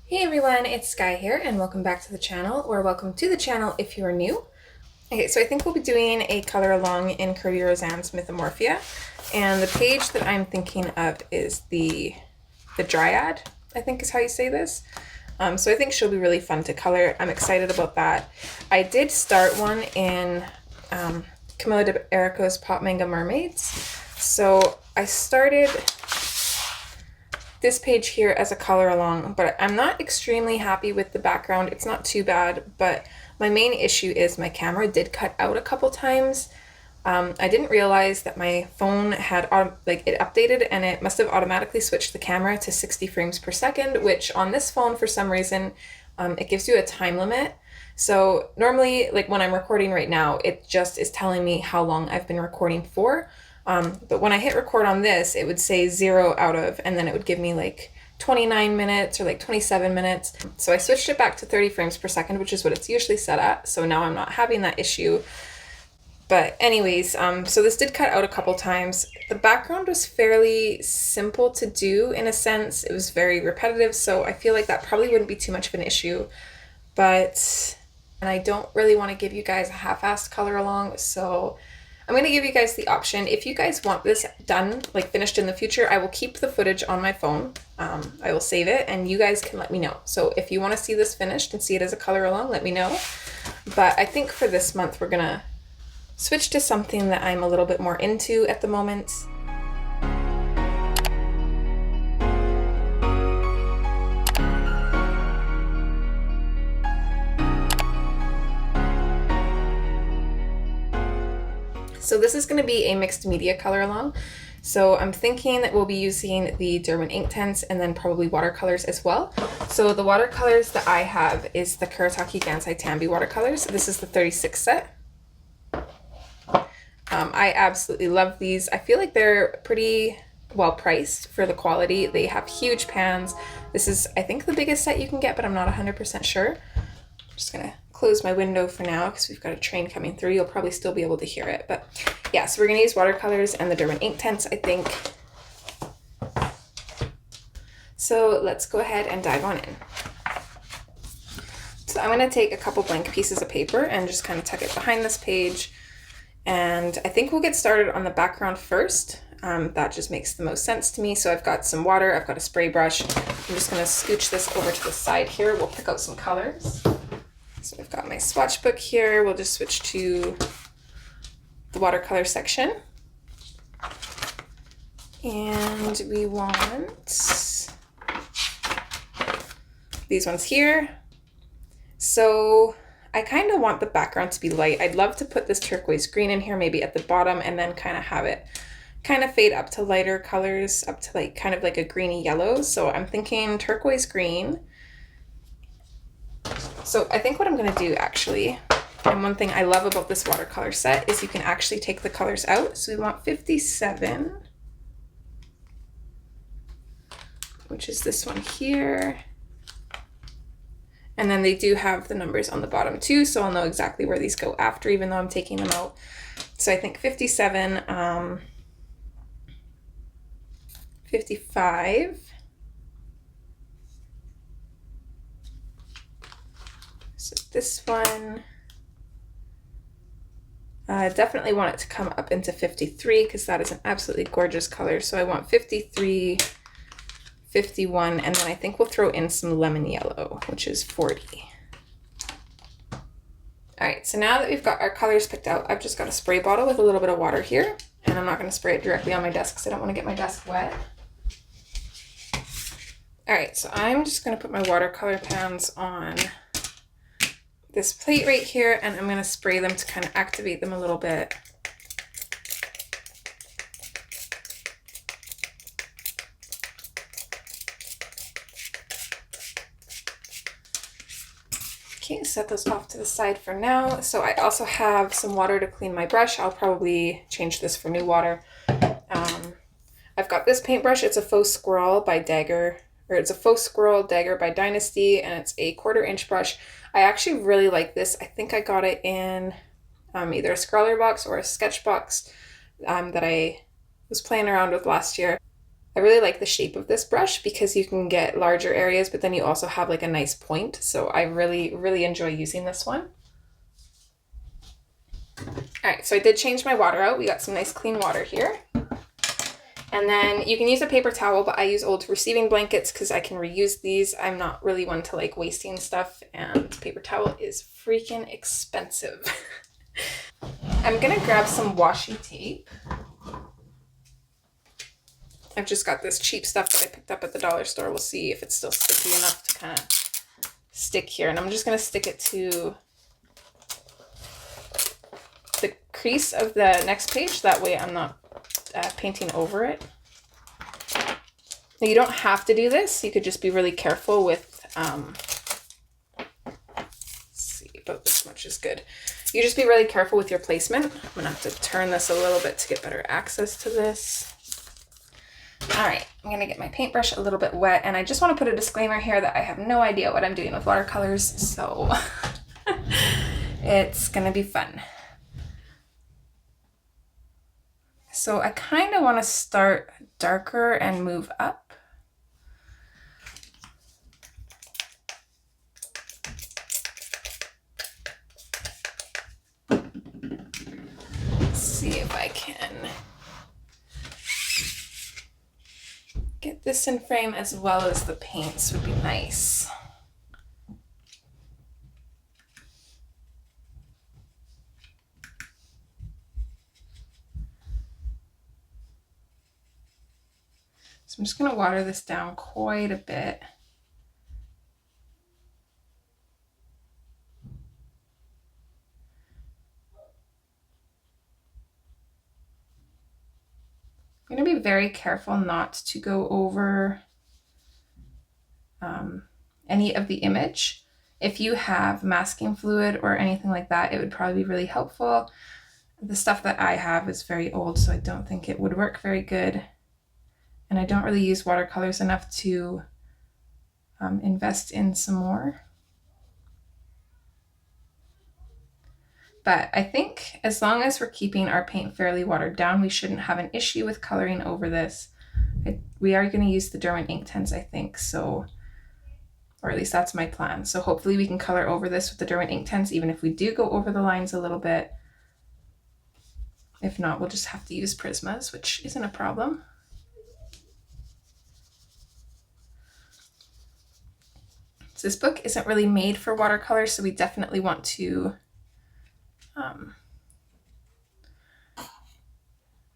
Hey everyone, it's Sky here and welcome back to the channel, or welcome to the channel if you are new. Okay, so I think we'll be doing a color along in Kerby Rosanes' Mythomorphia, and the page that I'm thinking of is the Dryad, I think is how you say this. So I think she'll be really fun to color. I'm excited about that. I did start one in Camilla de Erico's Pop Manga Mermaids. So I started this page here as a color along, but I'm not extremely happy with the background. It's not too bad, but my main issue is my camera did cut out a couple times. I didn't realize that my phone had it updated and it must have automatically switched the camera to 60 frames per second, which on this phone for some reason it gives you a time limit. So normally, like when I'm recording right now, it just is telling me how long I've been recording for. But when I hit record on this, it would say 0 out of, and then it would give me like 29 minutes or like 27 minutes. So I switched it back to 30 frames per second, which is what it's usually set at. So now I'm not having that issue. But anyways, so this did cut out a couple times. The background was fairly simple to do in a sense. It was very repetitive, so I feel like that probably wouldn't be too much of an issue. But, and I don't really want to give you guys a half-assed color along, so I'm going to give you guys the option. If you guys want this done, like finished in the future, I will keep the footage on my phone. I will save it and you guys can let me know. So if you want to see this finished and see it as a color along, let me know. But I think for this month, we're going to switch to something that I'm a little bit more into at the moment. So this is going to be a mixed media color along. So I'm thinking that we'll be using the Derwent Inktense and then probably watercolors as well. So the watercolors that I have is the Kuretake Gansai Tambi watercolors. This is the 36 set. I absolutely love these. I feel like they're pretty well priced for the quality. They have huge pans. This is, I think, the biggest set you can get, but I'm not 100% sure. I'm just gonna close my window for now because we've got a train coming through. You'll probably still be able to hear it, but yeah, so we're gonna use watercolors and the Derwent Inktense, I think. So let's go ahead and dive on in. So I'm gonna take a couple blank pieces of paper and just kind of tuck it behind this page. And I think we'll get started on the background first. That just makes the most sense to me. So I've got some water, I've got a spray brush. I'm just gonna scooch this over to the side here. We'll pick out some colors. So I've got my swatch book here. We'll just switch to the watercolor section. And we want these ones here. So I kind of want the background to be light. I'd love to put this turquoise green in here, maybe at the bottom, and then kind of have it kind of fade up to lighter colors, up to like kind of like a greeny yellow. So I'm thinking turquoise green. So I think what I'm going to do actually, and one thing I love about this watercolor set is you can actually take the colors out. So we want 57, which is this one here. And then they do have the numbers on the bottom too, so I'll know exactly where these go after, even though I'm taking them out. So I think 57, 55. So this one, definitely want it to come up into 53 because that is an absolutely gorgeous color. So I want 53, 51, and then I think we'll throw in some lemon yellow, which is 40. All right, so now that we've got our colors picked out, I've just got a spray bottle with a little bit of water here, and I'm not going to spray it directly on my desk because I don't want to get my desk wet. All right, so I'm just going to put my watercolor pans on this plate right here, and I'm going to spray them to kind of activate them a little bit. Okay, set those off to the side for now. So I also have some water to clean my brush. I'll probably change this for new water. I've got this paintbrush. It's a faux squirrel by Dagger, or it's a faux squirrel Dagger by Dynasty, and it's a 1/4 inch brush. I actually really like this. I think I got it in either a scrawler box or a sketch box that I was playing around with last year. I really like the shape of this brush because you can get larger areas, but then you also have like a nice point. So I really, really enjoy using this one. All right, so I did change my water out. We got some nice clean water here. And then you can use a paper towel, but I use old receiving blankets because I can reuse these. I'm not really one to like wasting stuff, and paper towel is freaking expensive. I'm gonna grab some washi tape. I've just got this cheap stuff that I picked up at the dollar store. We'll see if it's still sticky enough to kind of stick here. And I'm just gonna stick it to the crease of the next page. That way I'm not painting over it. Now, you don't have to do this. You could just be really careful with, let's see, about this much is good. You just be really careful with your placement. I'm gonna have to turn this a little bit to get better access to this. All right, I'm gonna get my paintbrush a little bit wet, and I just wanna put a disclaimer here that I have no idea what I'm doing with watercolors, so it's gonna be fun. So I kind of want to start darker and move up. Let's see if I can get this in frame as well as the paints would be nice. So I'm just going to water this down quite a bit. I'm going to be very careful not to go over any of the image. If you have masking fluid or anything like that, it would probably be really helpful. The stuff that I have is very old, so I don't think it would work very good. And I don't really use watercolors enough to invest in some more. But I think as long as we're keeping our paint fairly watered down, we shouldn't have an issue with coloring over this. We are going to use the Derwent Inktense, I think, so, or at least that's my plan. So hopefully we can color over this with the Derwent Inktense, even if we do go over the lines a little bit. If not, we'll just have to use Prismas, which isn't a problem. So this book isn't really made for watercolor, so we definitely want to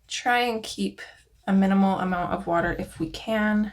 try and keep a minimal amount of water if we can.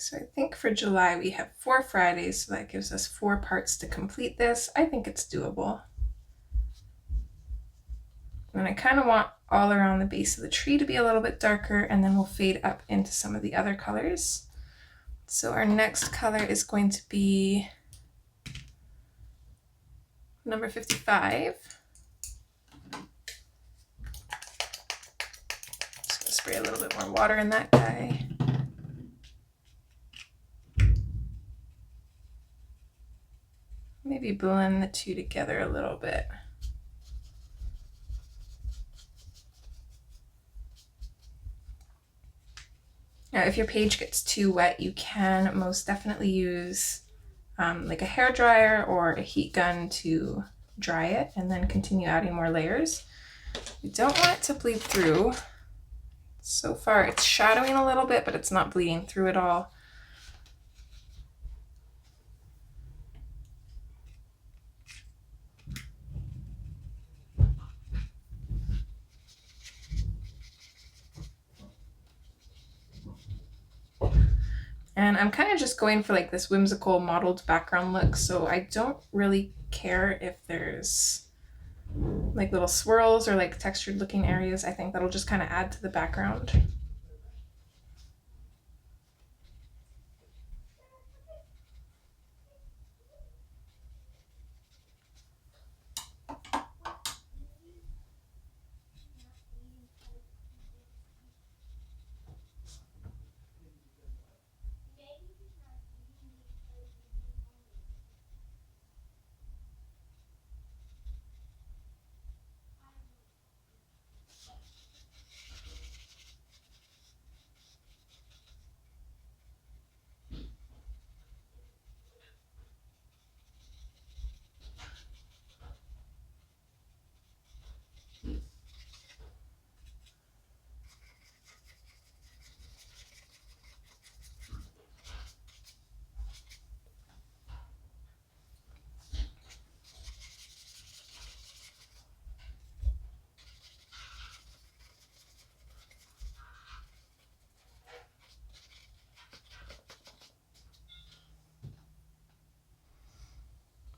So I think for July we have 4 Fridays, so that gives us 4 parts to complete this. I think it's doable. And I kind of want all around the base of the tree to be a little bit darker, and then we'll fade up into some of the other colors. So our next color is going to be number 55. Just gonna spray a little bit more water in that guy. Maybe blend the two together a little bit. Now, if your page gets too wet, you can most definitely use like a hair dryer or a heat gun to dry it and then continue adding more layers. You don't want it to bleed through. So far it's shadowing a little bit, but it's not bleeding through at all. And I'm kind of just going for like this whimsical mottled background look, so I don't really care if there's like little swirls or like textured looking areas. I think that'll just kind of add to the background.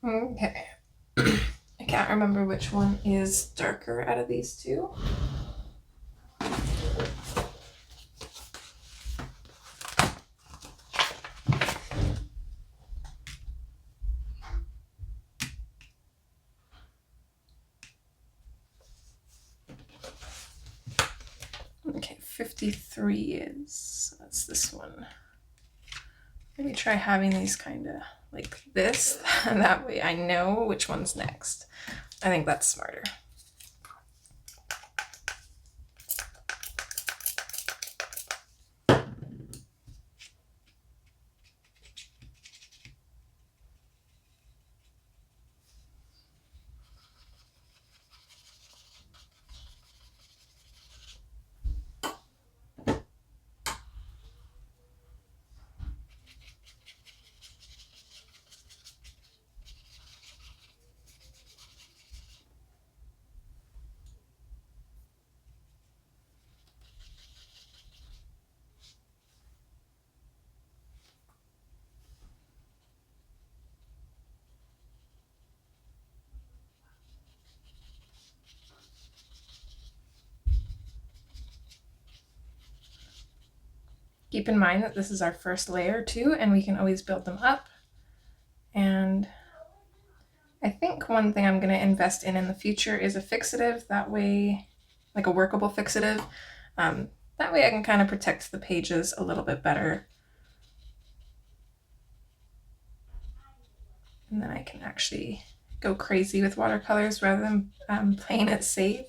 Okay. I can't remember which one is darker out of these two. Okay, 53 is, that's this one. Maybe try having these kind of like this, and that way I know which one's next. I think that's smarter. Keep in mind that this is our first layer too, and we can always build them up. And I think one thing I'm going to invest in the future is a fixative. That way, like a workable fixative. That way I can kind of protect the pages a little bit better. And then I can actually go crazy with watercolors rather than playing it safe.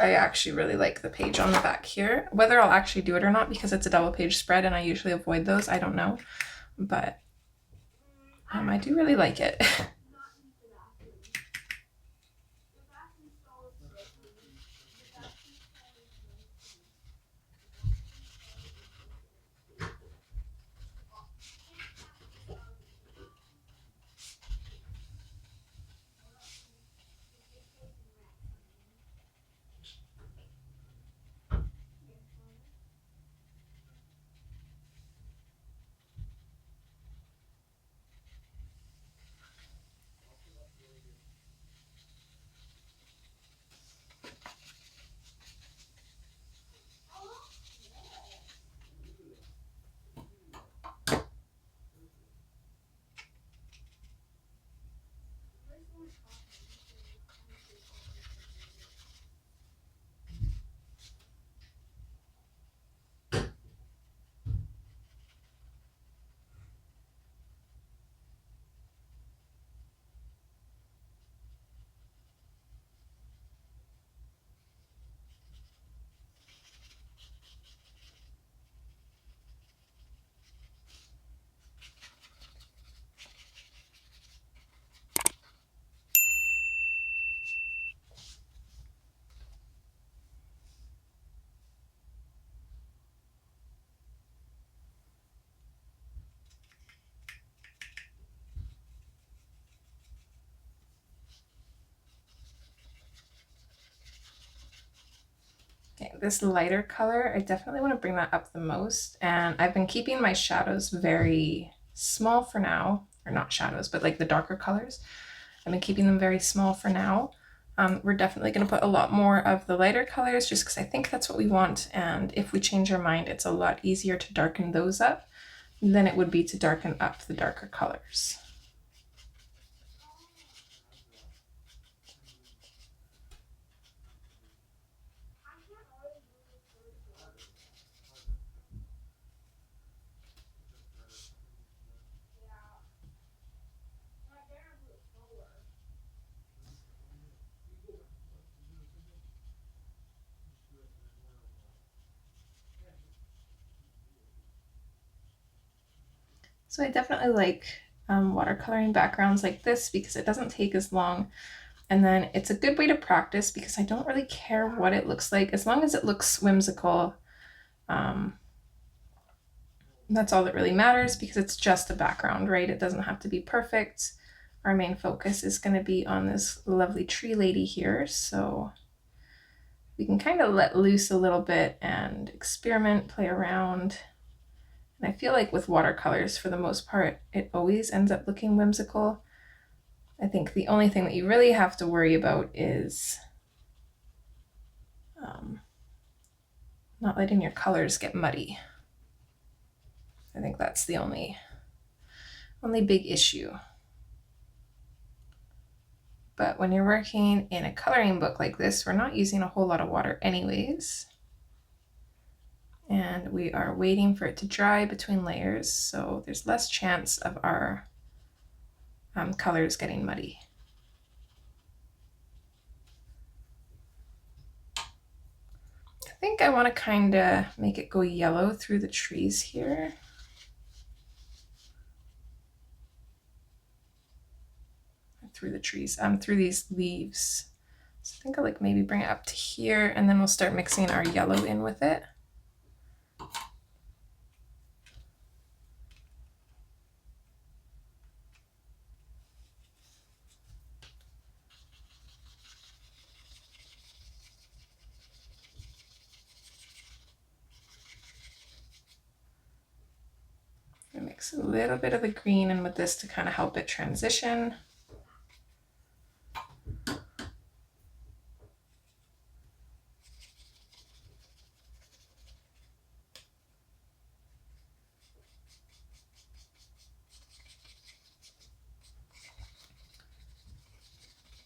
I actually really like the page on the back here. Whether I'll actually do it or not, because it's a double page spread and I usually avoid those, I don't know. But I do really like it. this lighter color, I definitely want to bring that up the most. And I've been keeping my shadows very small for now, or not shadows, but like the darker colors. I've been keeping them very small for now. We're definitely going to put a lot more of the lighter colors just because I think that's what we want. And if we change our mind, it's a lot easier to darken those up than it would be to darken up the darker colors. So I definitely like watercoloring backgrounds like this because it doesn't take as long. And then it's a good way to practice because I don't really care what it looks like as long as it looks whimsical. That's all that really matters because it's just a background, right? It doesn't have to be perfect. Our main focus is going to be on this lovely tree lady here. So we can kind of let loose a little bit and experiment, play around. And I feel like with watercolors, for the most part, it always ends up looking whimsical. I think the only thing that you really have to worry about is not letting your colors get muddy. I think that's the only big issue. But when you're working in a coloring book like this, we're not using a whole lot of water anyways. And we are waiting for it to dry between layers, so there's less chance of our colors getting muddy. I think I want to kind of make it go yellow through the trees here. Through the trees, through these leaves. So I think I'll like maybe bring it up to here and then we'll start mixing our yellow in with it. I mix a little bit of the green in with this to kind of help it transition.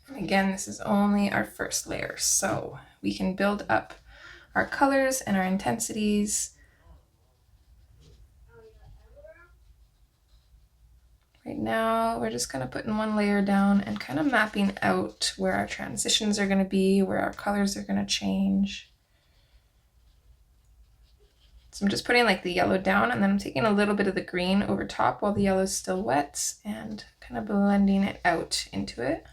And again, this is only our first layer, so we can build up our colors and our intensities. Right now, we're just kind of putting one layer down and kind of mapping out where our transitions are going to be, where our colors are going to change. So I'm just putting like the yellow down and then I'm taking a little bit of the green over top while the yellow is still wet and kind of blending it out into it.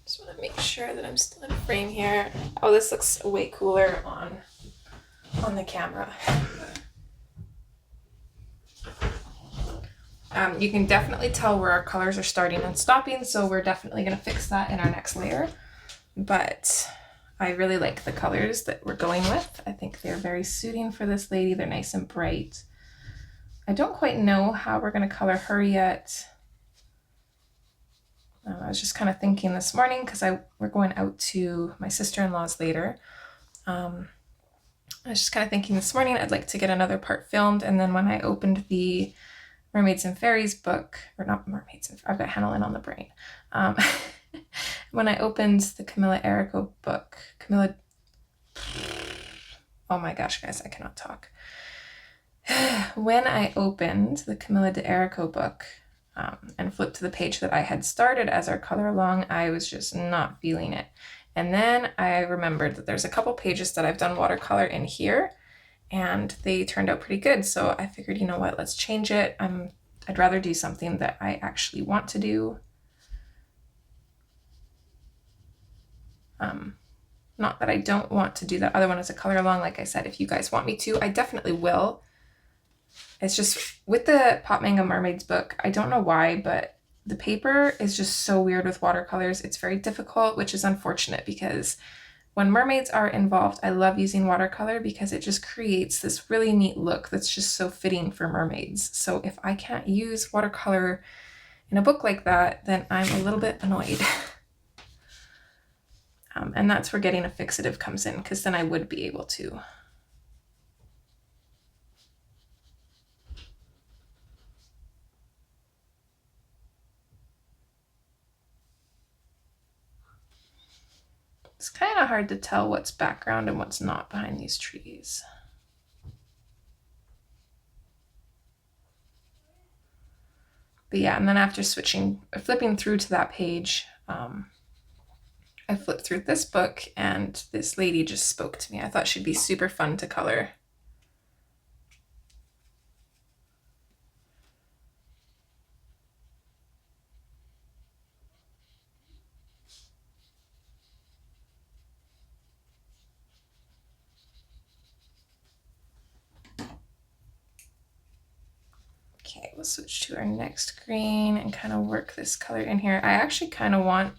Just want to make sure that I'm still in frame here. Oh, this looks way cooler on the camera. You can definitely tell where our colors are starting and stopping, so we're definitely going to fix that in our next layer. But I really like the colors that we're going with. I think they're very suiting for this lady. They're nice and bright. I don't quite know how we're going to color her yet. I was just kind of thinking this morning because we're going out to my sister-in-law's later. I was just kind of thinking this morning I'd like to get another part filmed, and then when I opened the Mermaids and Fairies book, or not Mermaids and I've got Hannah on the brain. When I opened the Camilla Errico book, oh my gosh guys, I cannot talk. When I opened the Camilla de Errico book and flipped to the page that I had started as our color along, I was just not feeling it. And then I remembered that there's a couple pages that I've done watercolor in here, and they turned out pretty good. So I figured, you know what, let's change it. I'd rather do something that I actually want to do. Not that I don't want to do that other one as a color along. Like I said, if you guys want me to, I definitely will. It's just with the Pop Manga Mermaids book, I don't know why, but the paper is just so weird with watercolors. It's very difficult, which is unfortunate because when mermaids are involved, I love using watercolor because it just creates this really neat look that's just so fitting for mermaids. So if I can't use watercolor in a book like that, then I'm a little bit annoyed. And that's where getting a fixative comes in, because then I would be able to. It's kind of hard to tell what's background and what's not behind these trees. But yeah, and then after flipping through to that page, I flipped through this book and this lady just spoke to me. I thought she'd be super fun to color. Okay, we'll switch to our next green and kind of work this color in here. I actually kind of want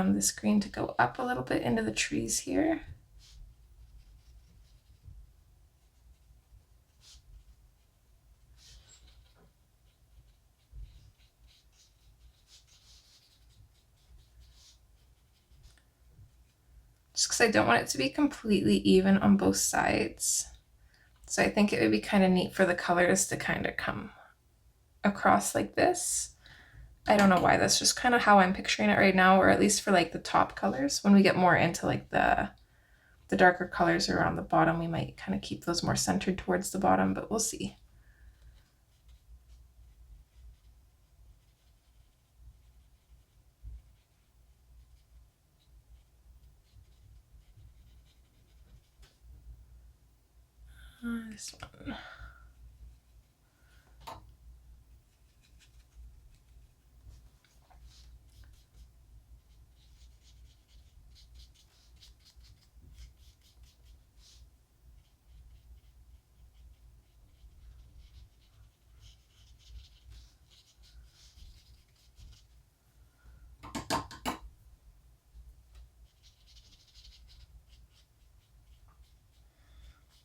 this green to go up a little bit into the trees here. Just because I don't want it to be completely even on both sides. So I think it would be kind of neat for the colors to kind of come across like this. I don't know why, that's just kind of how I'm picturing it right now, or at least for like the top colors. When we get more into like the darker colors around the bottom, we might kind of keep those more centered towards the bottom, but we'll see. This one.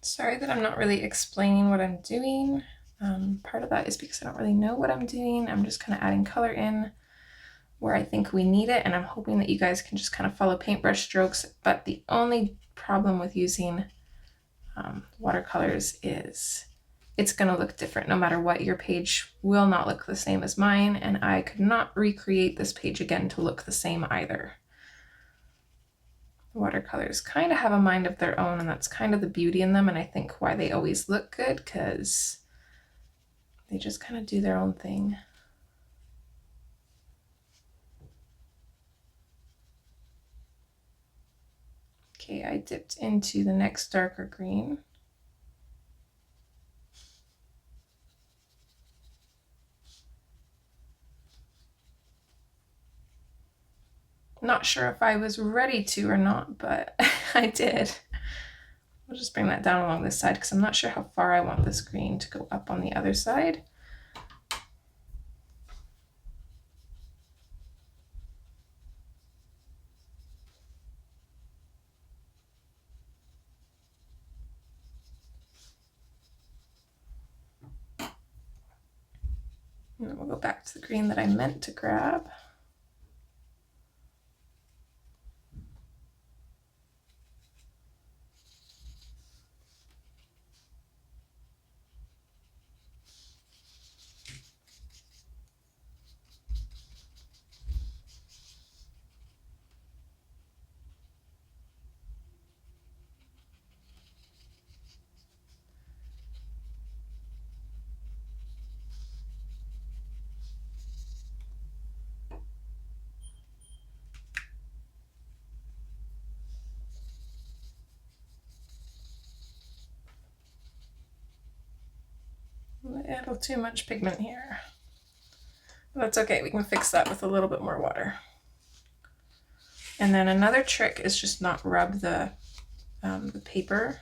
Sorry that I'm not really explaining what I'm doing. Part of that is because I don't really know what I'm doing. I'm just kind of adding color in where I think we need it, and I'm hoping that you guys can just kind of follow paintbrush strokes. But the only problem with using watercolors is it's going to look different no matter what. Your page will not look the same as mine, and I could not recreate this page again to look the same either. Watercolors kind of have a mind of their own, and that's kind of the beauty in them, and I think why they always look good, because they just kind of do their own thing. Okay, I dipped into the next darker green. Not sure if I was ready to or not, but I did. I'll just bring that down along this side because I'm not sure how far I want this green to go up on the other side. And then we'll go back to the green that I meant to grab. A little too much pigment here. But that's okay, we can fix that with a little bit more water. And then another trick is just not rub the paper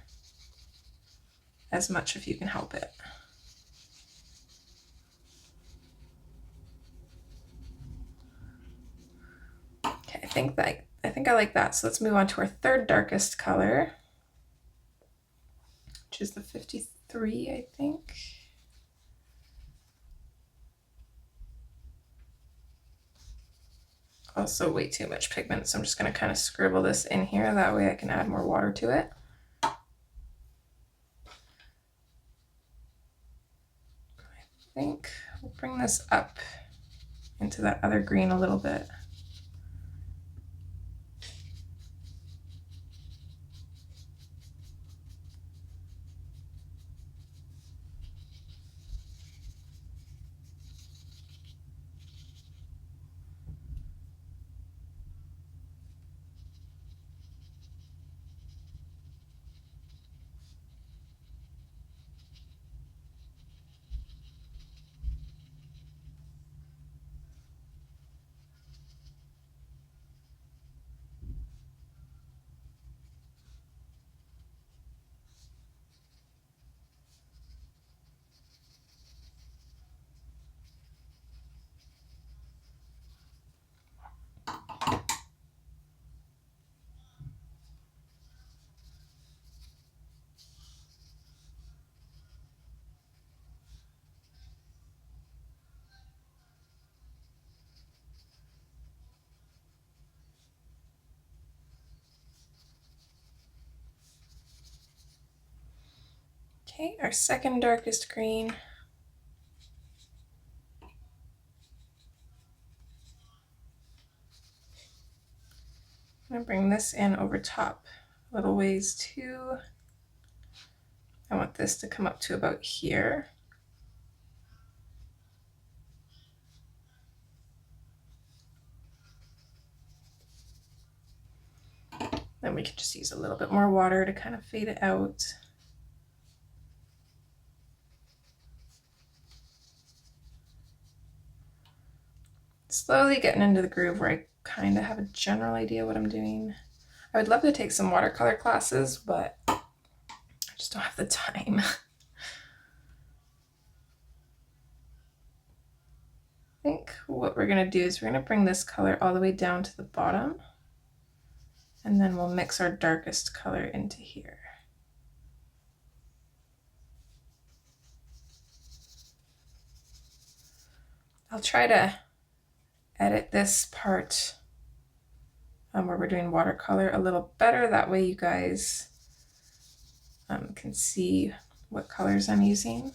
as much if you can help it. Okay, I think I like that. So let's move on to our third darkest color, which is the 53, I think. Also way too much pigment, so I'm just going to kind of scribble this in here. That way I can add more water to it. I think we'll bring this up into that other green a little bit. Okay, our second darkest green. I'm going to bring this in over top a little ways too. I want this to come up to about here. Then we can just use a little bit more water to kind of fade it out. Slowly getting into the groove where I kind of have a general idea what I'm doing. I would love to take some watercolor classes, but I just don't have the time. I think what we're going to do is we're going to bring this color all the way down to the bottom, and then we'll mix our darkest color into here. I'll try to edit this part where we're doing watercolor a little better. That way you guys can see what colors I'm using.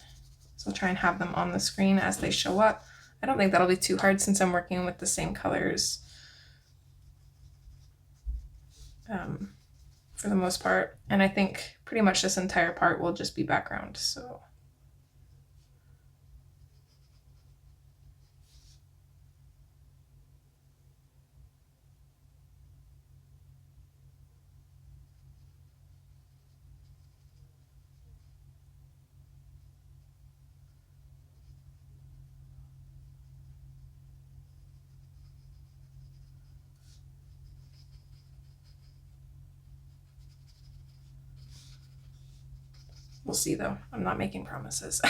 So I'll try and have them on the screen as they show up. I don't think that'll be too hard since I'm working with the same colors for the most part. And I think pretty much this entire part will just be background. So we'll see though. I'm not making promises.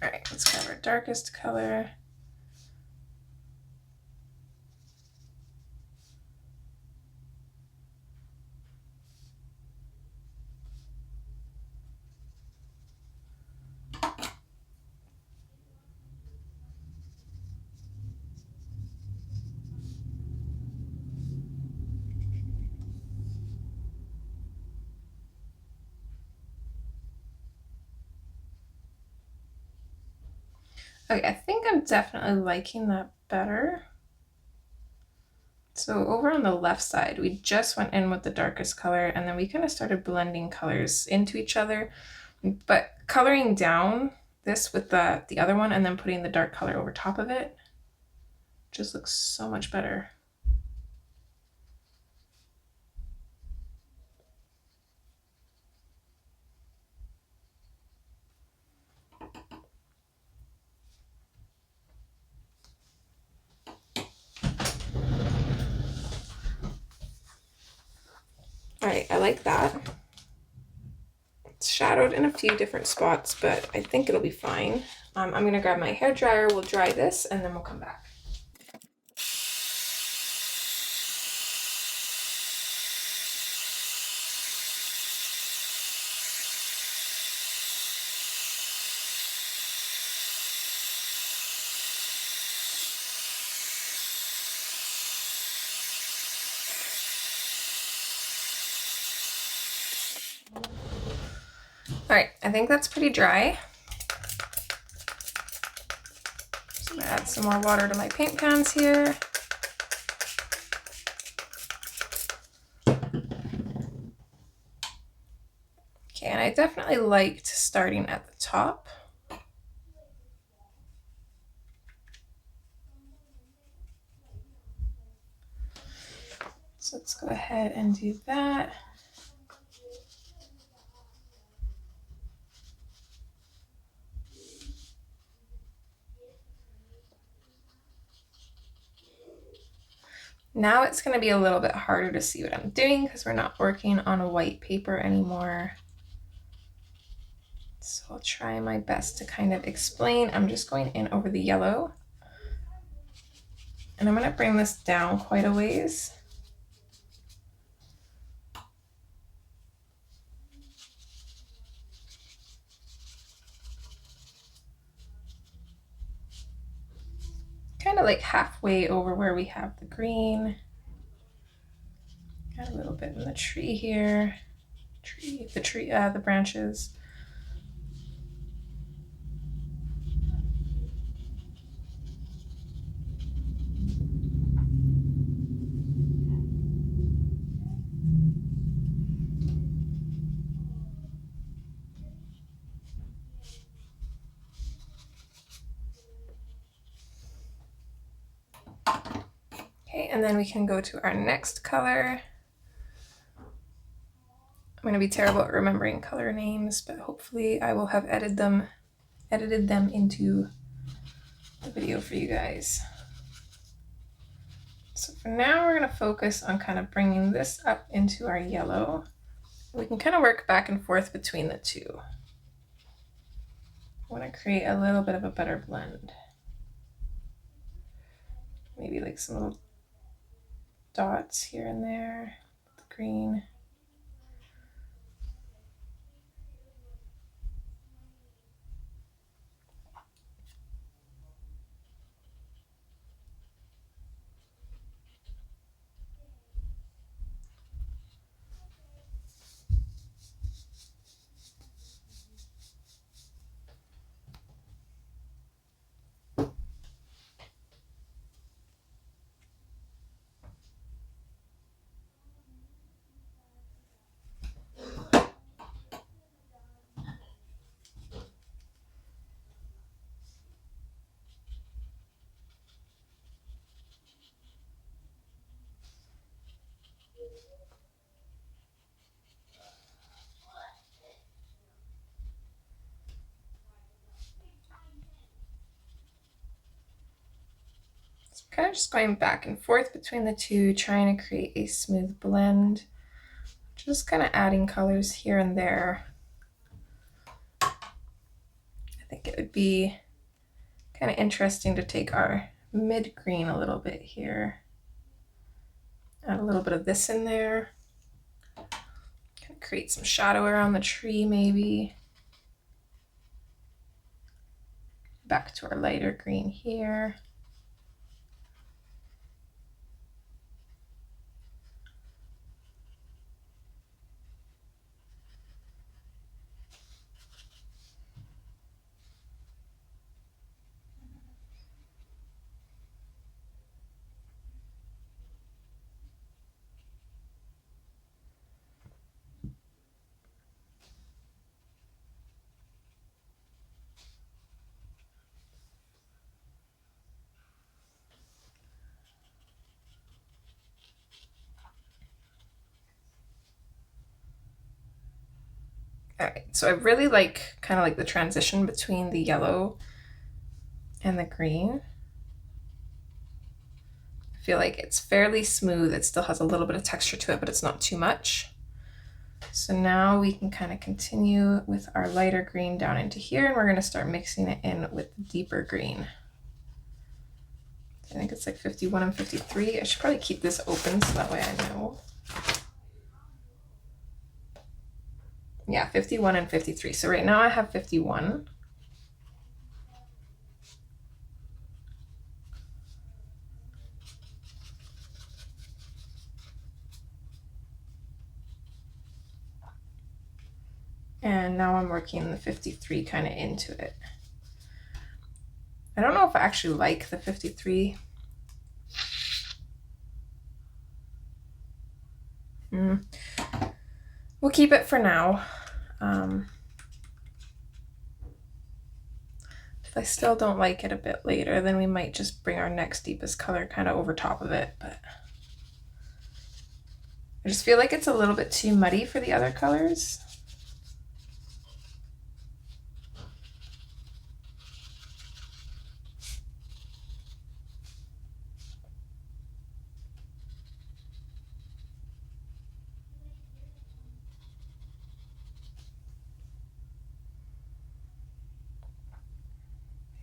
All right, let's grab our darkest color. Okay, I think I'm definitely liking that better. So over on the left side, we just went in with the darkest color and then we kind of started blending colors into each other, but coloring down this with the other one and then putting the dark color over top of it just looks so much better. All right, I like that. It's shadowed in a few different spots, but I think it'll be fine. I'm gonna grab my hair dryer, we'll dry this, and then we'll come back. All right, I think that's pretty dry. So I'm gonna add some more water to my paint pans here. Okay, and I definitely liked starting at the top. So let's go ahead and do that. Now it's going to be a little bit harder to see what I'm doing because we're not working on a white paper anymore. So I'll try my best to kind of explain. I'm just going in over the yellow. And I'm going to bring this down quite a ways. Kind of like halfway over where we have the green. Got a little bit in the tree here. The branches. Okay, and then we can go to our next color. I'm going to be terrible at remembering color names, but hopefully I will have edited them into the video for you guys. So for now, we're going to focus on kind of bringing this up into our yellow. We can kind of work back and forth between the two. I want to create a little bit of a better blend. Maybe like some little dots here and there with the green. Kind of just going back and forth between the two, trying to create a smooth blend. Just kind of adding colors here and there. I think it would be kind of interesting to take our mid green a little bit here. Add a little bit of this in there. Kind of create some shadow around the tree maybe. Back to our lighter green here. All right, so I really like kind of like the transition between the yellow and the green. I feel like it's fairly smooth. It still has a little bit of texture to it, but it's not too much. So now we can kind of continue with our lighter green down into here, and we're going to start mixing it in with the deeper green. I think it's like 51 and 53. I should probably keep this open so that way I know. Yeah, 51 and 53. So right now I have 51. And now I'm working the 53 kind of into it. I don't know if I actually like the 53. We'll keep it for now. If I still don't like it a bit later, then we might just bring our next deepest color kind of over top of it, but I just feel like it's a little bit too muddy for the other colors.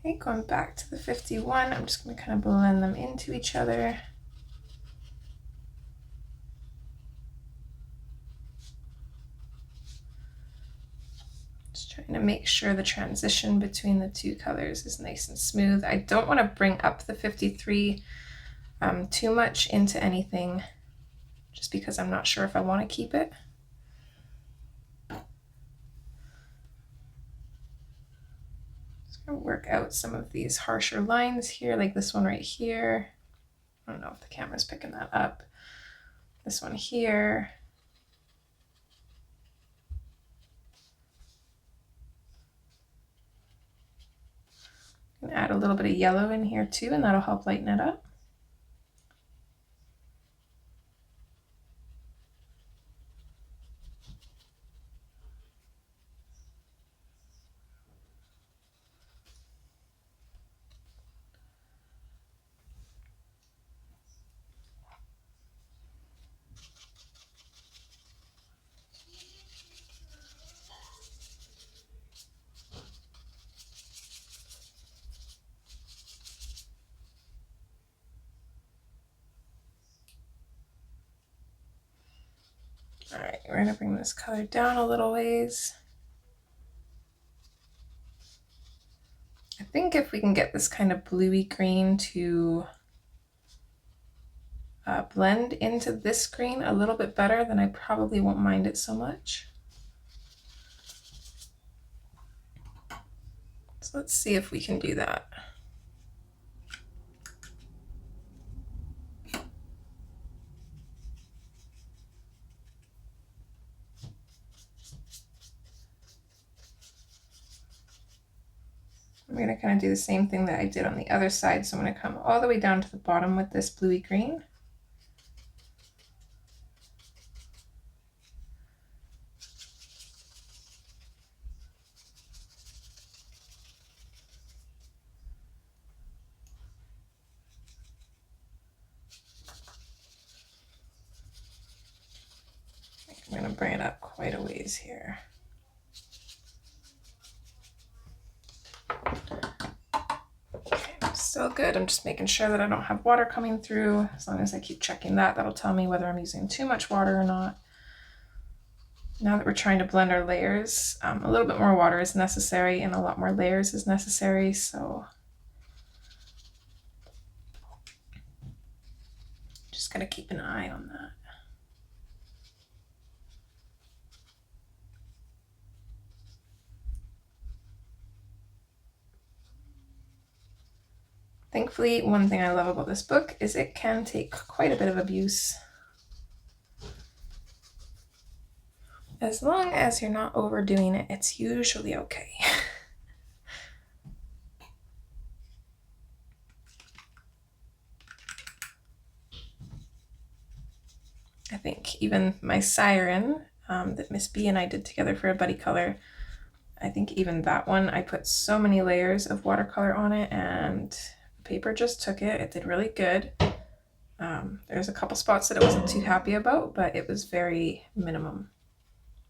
Okay, going back to the 51, I'm just going to kind of blend them into each other. Just trying to make sure the transition between the two colors is nice and smooth. I don't want to bring up the 53 too much into anything, just because I'm not sure if I want to keep it. Work out some of these harsher lines here, like this one right here. I don't know if the camera's picking that up. This one here. And add a little bit of yellow in here too, and that'll help lighten it up. All right, we're gonna bring this color down a little ways. I think if we can get this kind of bluey green to blend into this green a little bit better, then I probably won't mind it so much. So let's see if we can do that. I'm going to kind of do the same thing that I did on the other side. So I'm going to come all the way down to the bottom with this bluey green. I'm going to bring it up quite a ways here. good. I'm just making sure that I don't have water coming through. As long as I keep checking that, that'll tell me whether I'm using too much water or not. Now that we're trying to blend our layers, a little bit more water is necessary and a lot more layers is necessary, so just gotta keep an eye on that. Thankfully, one thing I love about this book is it can take quite a bit of abuse. As long as you're not overdoing it, it's usually okay. I think even my siren that Miss B and I did together for a buddy color, I think even that one, I put so many layers of watercolor on it and the paper just took it. It did really good. There's a couple spots that I wasn't too happy about, but it was very minimal.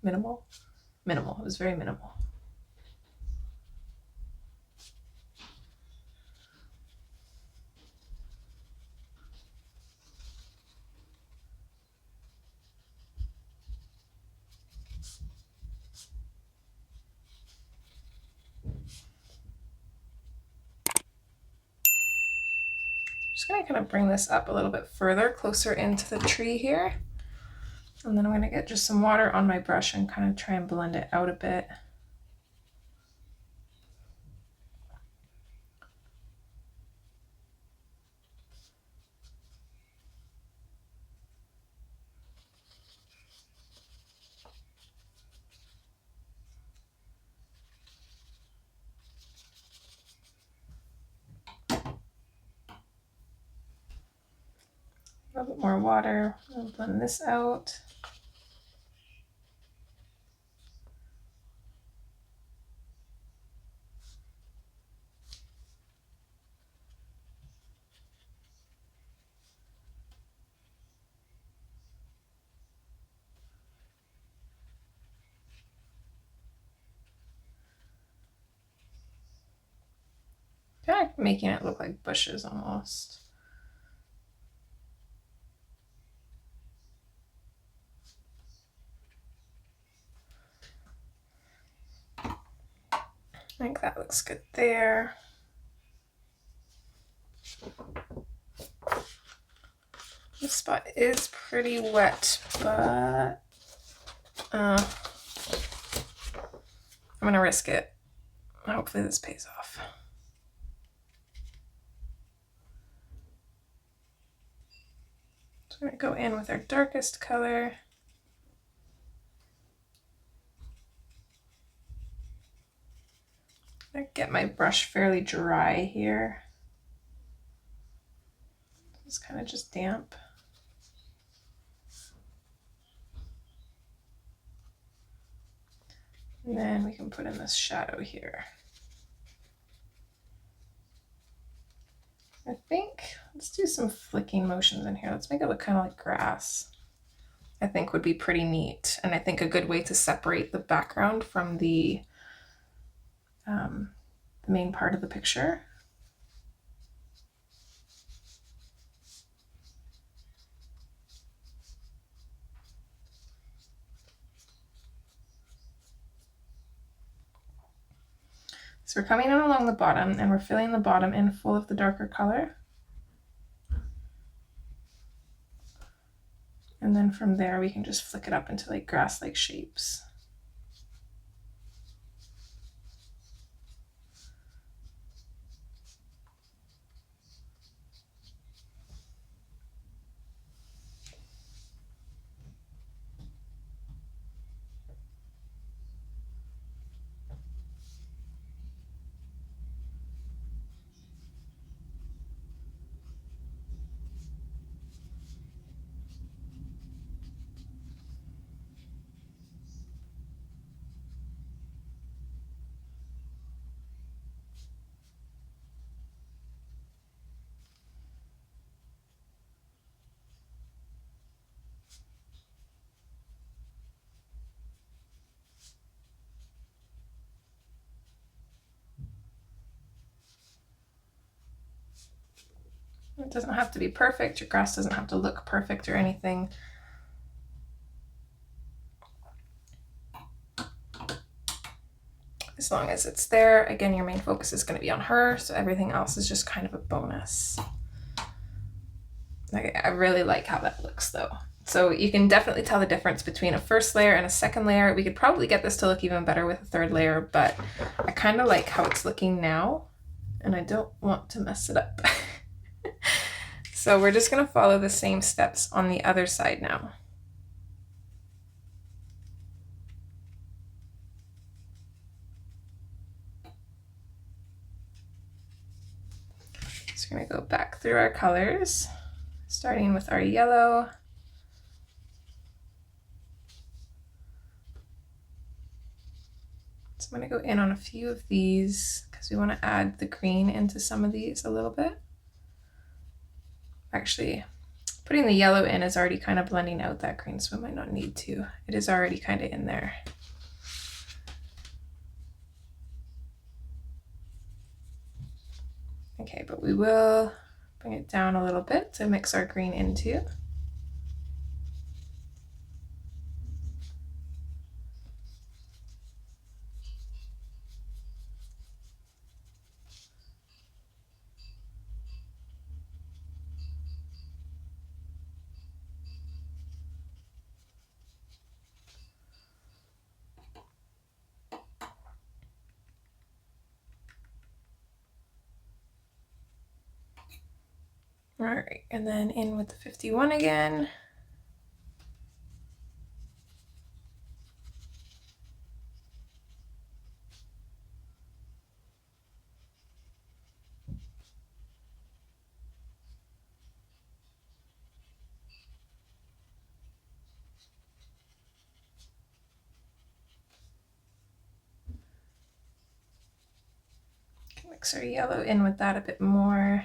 It was very minimal. Just gonna kind of bring this up a little bit further, closer into the tree here. And then I'm gonna get just some water on my brush and kind of try and blend it out a bit. A little bit more water, I'll blend this out. Kind of making it look like bushes almost. I think that looks good there. This spot is pretty wet, but I'm gonna risk it. Hopefully this pays off. So we're gonna go in with our darkest color. I get my brush fairly dry here. It's kind of just damp. And then we can put in this shadow here. I think, let's do some flicking motions in here. Let's make it look kind of like grass. I think would be pretty neat. And I think a good way to separate the background from the main part of the picture. So we're coming in along the bottom and we're filling the bottom in full of the darker color. And then from there we can just flick it up into like grass-like shapes. It doesn't have to be perfect. Your grass doesn't have to look perfect or anything. As long as it's there. Again, your main focus is going to be on her, so everything else is just kind of a bonus. Okay, I really like how that looks though. So you can definitely tell the difference between a first layer and a second layer. We could probably get this to look even better with a third layer, but I kind of like how it's looking now, and I don't want to mess it up. So we're just going to follow the same steps on the other side now. So we're going to go back through our colors, starting with our yellow. So I'm going to go in on a few of these because we want to add the green into some of these a little bit. Actually, putting the yellow in is already kind of blending out that green, so we might not need to. It is already kind of in there. Okay, but we will bring it down a little bit to mix our green into. All right, and then in with the 51 again. Mix our yellow in with that a bit more.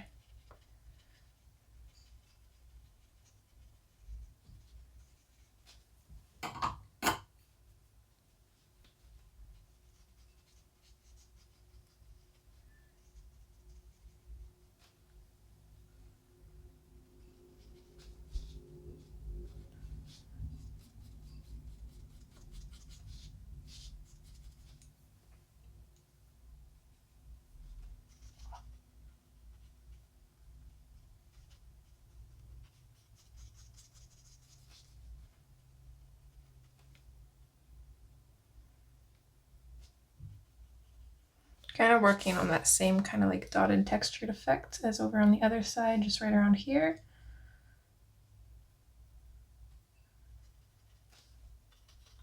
Kind of working on that same kind of like dotted textured effect as over on the other side, just right around here.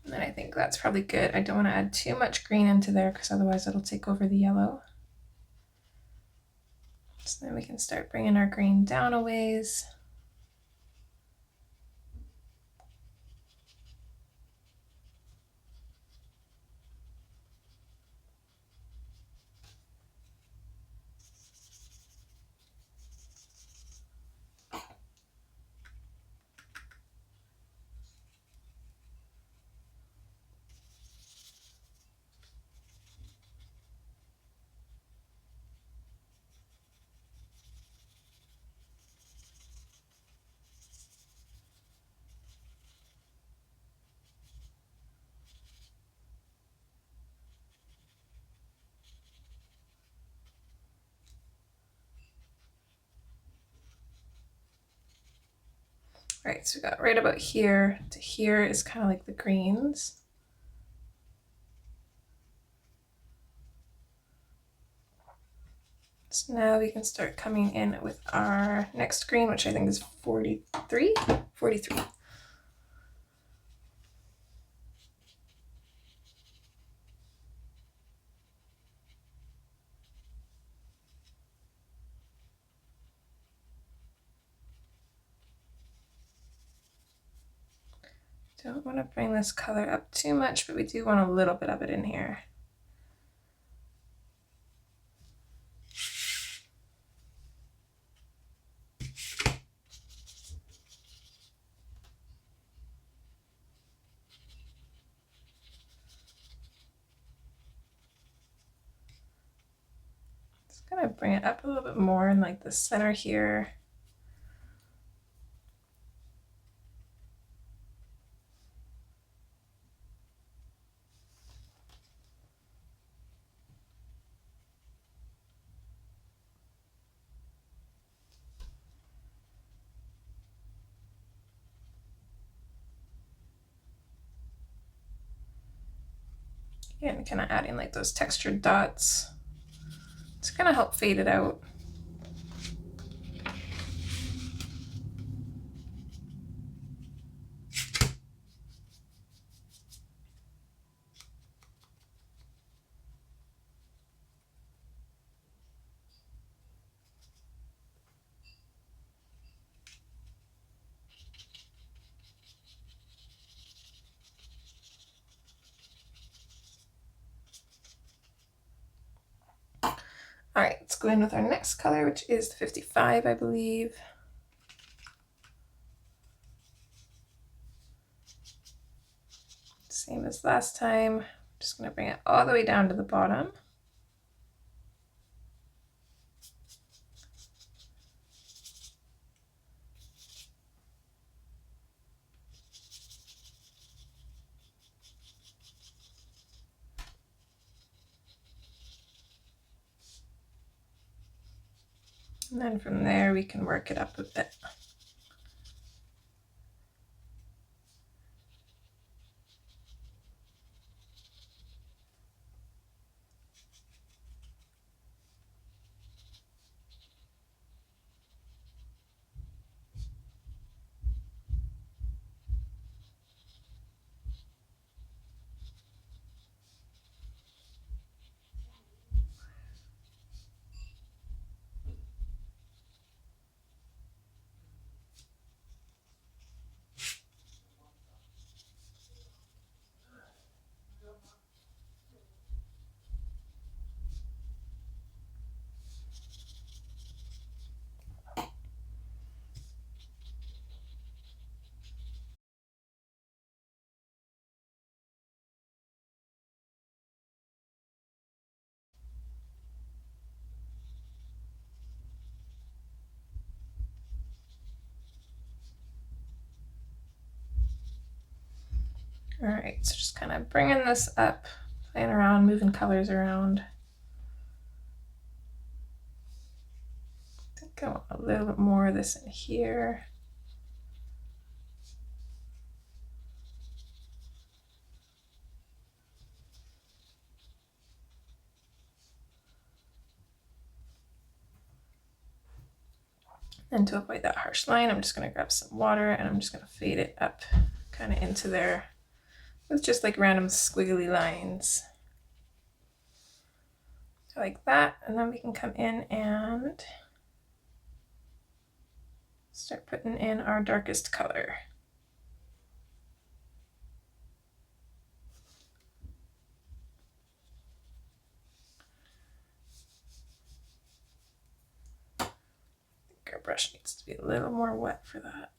And I think that's probably good. I don't want to add too much green into there because otherwise it'll take over the yellow. So then we can start bringing our green down a ways. Right, so we got right about here to here is kind of like the greens. So now we can start coming in with our next green, which I think is 43. Don't want to bring this color up too much, but we do want a little bit of it in here. Just gonna bring it up a little bit more in like the center here. And kind of adding like those textured dots to kind of help fade it out. All right, let's go in with our next color, which is the 55, I believe. Same as last time. I'm just going to bring it all the way down to the bottom. And then from there, we can work it up a bit. All right, so just kind of bringing this up, playing around, moving colors around. I think I want a little bit more of this in here. And to avoid that harsh line, I'm just going to grab some water and I'm just going to fade it up kind of into there with just like random squiggly lines. Like that. And then we can come in and start putting in our darkest color. I think our brush needs to be a little more wet for that.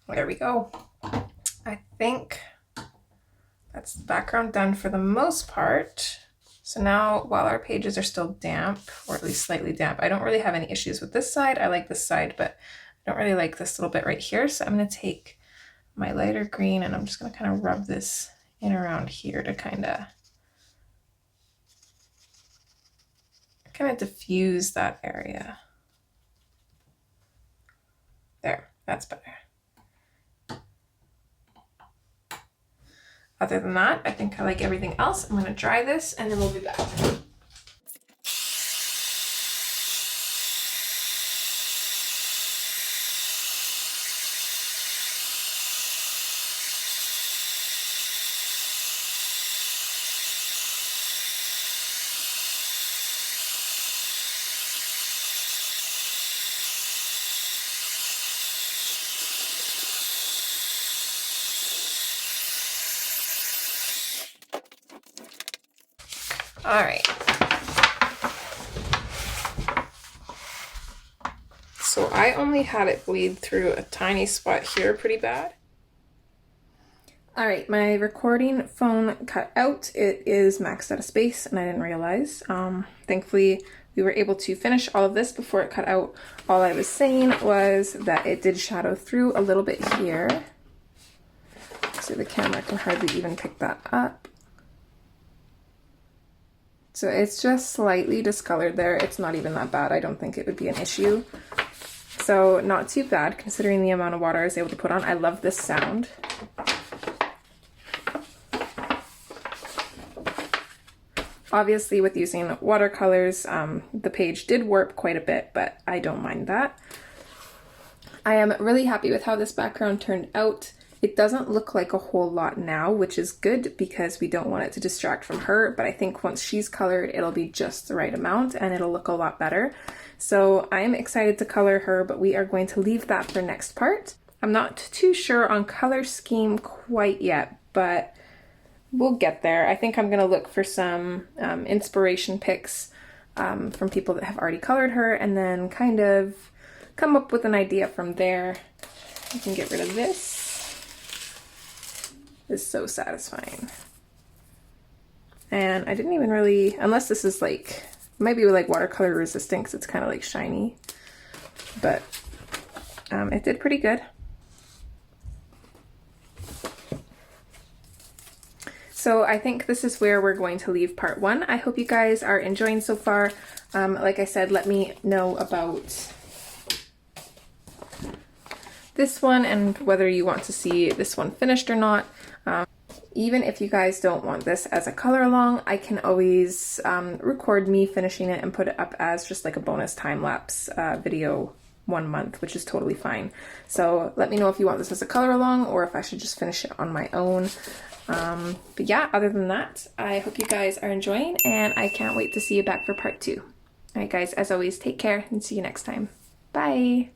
There we go. I think that's the background done for the most part. So now while our pages are still damp, or at least slightly damp, I don't really have any issues with this side. I like this side, but I don't really like this little bit right here. So I'm going to take my lighter green and I'm just going to kind of rub this in around here to kind of kind of diffuse that area. There, that's better. Other than that, I think I like everything else. I'm gonna dry this and then we'll be back. All right. So I only had it bleed through a tiny spot here pretty bad. All right, my recording phone cut out. It is maxed out of space and I didn't realize. Thankfully, we were able to finish all of this before it cut out. All I was saying was that it did shadow through a little bit here. So the camera can hardly even pick that up. So it's just slightly discolored there. It's not even that bad. I don't think it would be an issue. So not too bad considering the amount of water I was able to put on. I love this sound. Obviously with using watercolors, the page did warp quite a bit, but I don't mind that. I am really happy with how this background turned out. It doesn't look like a whole lot now, which is good because we don't want it to distract from her, but I think once she's colored, it'll be just the right amount and it'll look a lot better. So I'm excited to color her, but we are going to leave that for next part. I'm not too sure on color scheme quite yet, but we'll get there. I think I'm gonna look for some inspiration pics from people that have already colored her and then kind of come up with an idea from there. I can get rid of this. Is so satisfying. And I didn't even really, unless this is like, might be like watercolor resistant because it's kind of like shiny, but it did pretty good. So I think this is where we're going to leave part one. I hope you guys are enjoying so far. Like I said, let me know about this one and whether you want to see this one finished or not. Even if you guys don't want this as a color along, I can always record me finishing it and put it up as just like a bonus time-lapse video 1 month, which is totally fine. So let me know if you want this as a color along or if I should just finish it on my own. But yeah, other than that, I hope you guys are enjoying and I can't wait to see you back for part 2. All right guys, as always, take care and see you next time. Bye!